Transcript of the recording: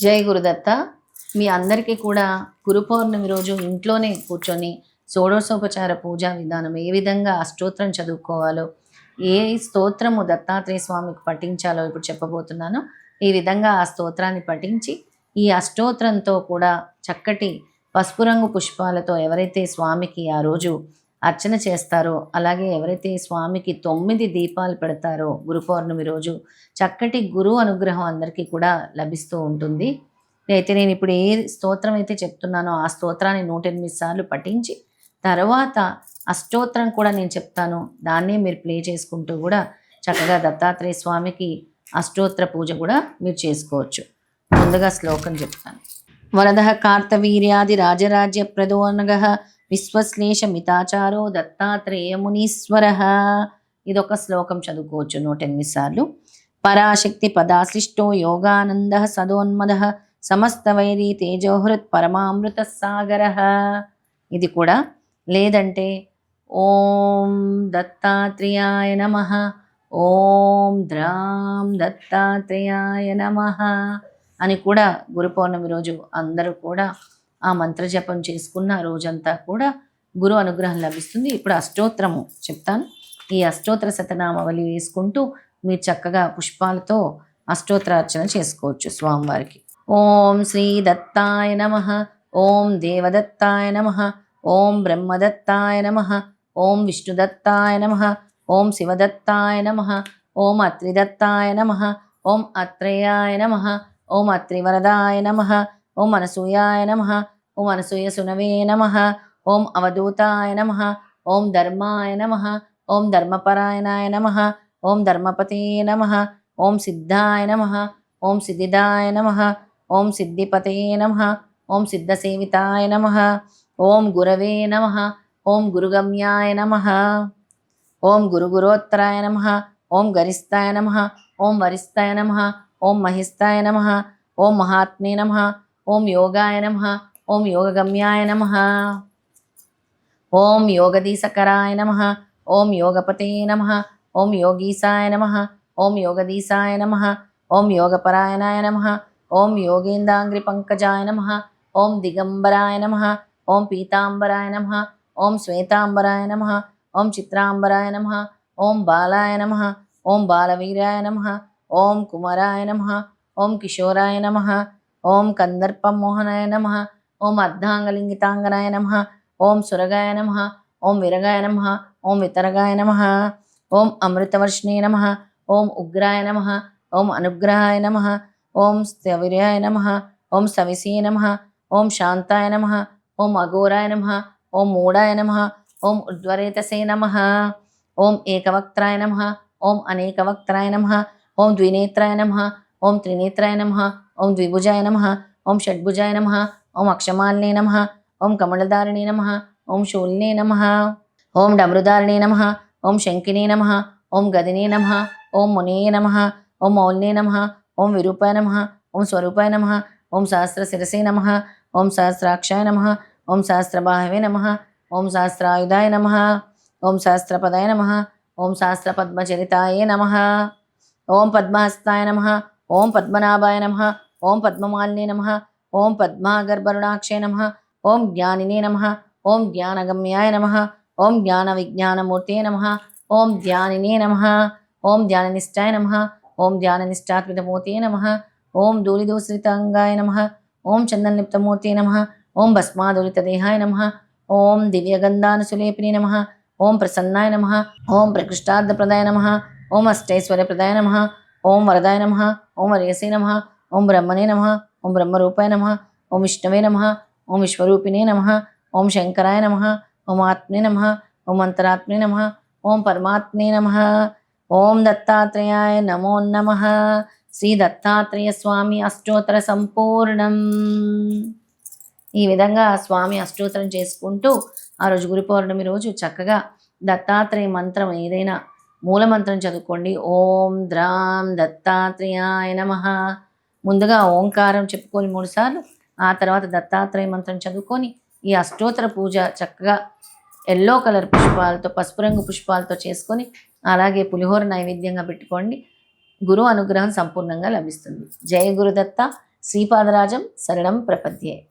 జై గురుదత్త. మీ అందరికీ కూడా గురు పౌర్ణమి రోజు ఇంట్లోనే కూర్చొని షోడశోపచార పూజా విధానం, ఏ విధంగా అష్టోత్తరం చదువుకోవాలో, ఏ స్తోత్రము దత్తాత్రేయ స్వామికి పఠించాలో ఇప్పుడు చెప్పబోతున్నాను. ఈ విధంగా ఆ స్తోత్రాన్ని పఠించి ఈ అష్టోత్తరంతో కూడా చక్కటి పసుపు రంగు పుష్పాలతో ఎవరైతే స్వామికి ఆ రోజు అర్చన చేస్తారో, అలాగే ఎవరైతే స్వామికి 9 దీపాలు పెడతారో గురు పౌర్ణమి రోజు చక్కటి గురువు అనుగ్రహం అందరికీ కూడా లభిస్తూ ఉంటుంది. అయితే నేను ఇప్పుడు ఏ స్తోత్రం అయితే చెప్తున్నానో ఆ స్తోత్రాన్ని 108 సార్లు పఠించి తర్వాత అష్టోత్తరం కూడా నేను చెప్తాను, దాన్నే మీరు ప్లే చేసుకుంటూ కూడా చక్కగా దత్తాత్రేయ స్వామికి అష్టోత్తర పూజ కూడా మీరు చేసుకోవచ్చు. ముందుగా శ్లోకం చెప్తాను. వరదః కార్తవీర్యాది రాజరాజ్య ప్రదోనగః విశ్వశ్లేష మితాచారో దత్తాత్రేయ మునీశ్వరః. ఇదొక శ్లోకం చదువుకోవచ్చు 108 సార్లు. పరాశక్తి పదాశ్లిష్టో యోగానందః సదోన్మదః సమస్త వైరీ తేజోహృత్ పరమామృత సాగరః. ఇది కూడా లేదంటే ఓం దత్తాత్రేయాయ నమః, ఓం ద్రాం దత్తాత్రేయాయ నమః అని కూడా గురు పౌర్ణమి రోజు అందరూ కూడా ఆ మంత్ర జపం చేసుకున్న రోజంతా కూడా గురు అనుగ్రహం లభిస్తుంది. ఇప్పుడు అష్టోత్తరము చెప్తాను. ఈ అష్టోత్తర శతనామావళి వేసుకుంటూ మీరు చక్కగా పుష్పాలతో అష్టోత్తరార్చన చేసుకోవచ్చు స్వామివారికి. ఓం శ్రీ దత్తాయ నమః, ఓం దేవదత్తాయ నమః, ఓం బ్రహ్మదత్తాయ నమః, ఓం విష్ణుదత్తాయ నమః, ఓం శివదత్తాయ నమః, ఓం అత్రిదత్తాయ నమః, ఓం అత్రేయాయ నమః, ఓం అత్రివరదాయ నమః, ఓం అనసూయాయ నమః, ఓం అనసూయ సునవే నమః, ఓం అవధూతాయ నమః, ఓం ధర్మాయ నమః, ఓం ధర్మపరాయణాయ నమః, ఓం ధర్మపతే నమః, ఓం సిద్ధాయ నమః, ఓం సిద్ధిదాయ నమః, ఓం సిద్ధిపతే నమః, ఓం సిద్ధసేవితాయ నమః, ఓం గురవే నమః, ఓం గురుగమ్యాయ నమః, ఓం గురుగురోత్తరాయ నమః, ఓం గరిస్తాయ నమః, ఓం వరిస్తాయ నమః, ఓం మహిస్తాయ నమః, ఓం మహాత్మే నమః, ఓం యోగాయ నమః, ఓం యోగగమ్యాయ నమః, ఓం యోగదీసకరాయ నమః, ఓం యోగపతే నమః, ఓం యోగీసాయ నమః, ఓం యోగదీసాయ నమః, ఓం యోగపరాయణాయ నమః, ఓం యోగేందాంగ్రి పంకజాయ నమః, ఓం దిగంబరాయ నమః, ఓం పీతాంబరాయ నమః, ఓం శ్వేతాంబరాయ నమః, ఓం చిత్రాంబరాయ నమః, ఓం బాలాయ నమః, ఓం బాలవీరాయ నమః, ఓం కుమారాయ నమః, ఓం కిశోరాయ నమః, ఓం కందర్పమోహనాయ నమః, ఓం అర్ధాంగలింగితాంగనాయ నమః, ఓం సురగాయ నమః, ఓం విరగాయ నమః, ఓం వితరగాయ నమః, ఓం అమృతవర్షిణే నమః, ఓం ఉగ్రాయ నమః, ఓం అనుగ్రహాయ నమః, ఓం స్థవిర్యాయ నమః, ఓం సవిసే నమః, ఓం శాంతాయ నమః, ఓం అఘోరాయ నమః, ఓం మూఢాయ నమః, ఓం ఉద్వరేతసే నమః, ఓం ఏకవక్త్రాయ నమః, ఓం అనేకవక్త్రాయ నమః, ఓం ద్వినేత్రాయ నమః, ఓం త్రినేత్రాయ నమః, ఓం ద్విభుజాయ నమః, ఓం షడ్భుజాయ నమః, ఓం అక్షమాలినే నమః, ఓం కమలధారిణే నమః, ఓం శూలినే నమః, ఓం డమృధారిణే నమః, ఓం శంకినే నమః, ఓం గదినే నమః, ఓం మునే నమః, ఓం మౌల్నే నమః, ఓం విరూపాయ నమః, ఓం స్వరూపాయ నమః, ఓం సహస్ర శిరసే నమః, ఓం సహస్రాక్షాయ నమః, ఓం సహస్రబాహవే నమః, ఓం సహస్రాయుధాయ నమః, ఓం సహస్రపదాయ నమః, ఓం సహస్రపద్మచరితాయ నమః, ఓం పద్మహస్తాయ నమః, ఓం పద్మనాభాయ నమః, ఓం పద్మమాలినే నమః, ఓం పద్మాగర్భరుణాక్షే నమః, ఓం జ్ఞానినే నమః, ఓం జ్ఞానగమ్యాయ నమః, ఓం జ్ఞాన విజ్ఞానమూర్తే నమః, ఓం ధ్యానినే నమః, ఓం ధ్యాననిష్టాయ నమః, ఓం ధ్యాననిష్టాత్మితమూర్తే నమః, ఓం ధూళిదూసరితాంగాయ నమః, ఓం చందనలిప్తమూర్తే నమః, ఓం భస్మాధూళితదేహాయ నమః, ఓం దివ్యగంధానుసులేపినే నమః, ఓం ప్రసన్నాయ నమః, ఓం ప్రకృష్టార్థప్రదాయ నమః, ఓం అష్టైశ్వర్యప్రదాయ నమః, ఓం వరదాయ నమః, ఓం వరేసే నమః, ఓం బ్రహ్మణే నమః, ఓం బ్రహ్మరూపాయ నమః, ఓం విష్ణవే నమః, ఓం విశ్వరూపిణే నమః, ఓం శంకరాయ నమః, ఓం ఆత్మే నమః, ఓం అంతరాత్మే నమః, ఓం పరమాత్మే నమః, ఓం దత్తాత్రేయాయ నమో నమః. శ్రీ దత్తాత్రేయ స్వామి అష్టోత్తర సంపూర్ణం. ఈ విధంగా స్వామి అష్టోత్తరం చేసుకుంటూ ఆ రోజు గురు పౌర్ణమి రోజు చక్కగా దత్తాత్రేయ మంత్రం ఏదైనా మూలమంత్రం చదువుకోండి. ఓం ద్రాం దత్తాత్రేయాయ నమః. ముందుగా ఓంకారం చెప్పుకొని 3 సార్లు, ఆ తర్వాత దత్తాత్రేయ మంత్రం చదువుకొని ఈ అష్టోత్తర పూజ చక్కగా ఎల్లో కలర్ పుష్పాలతో, పసుపు రంగు పుష్పాలతో చేసుకొని అలాగే పులిహోర నైవేద్యంగా పెట్టుకోండి. గురు అనుగ్రహం సంపూర్ణంగా లభిస్తుంది. జయ గురుదత్త. శ్రీపాదరాజం శరణం ప్రపద్యే.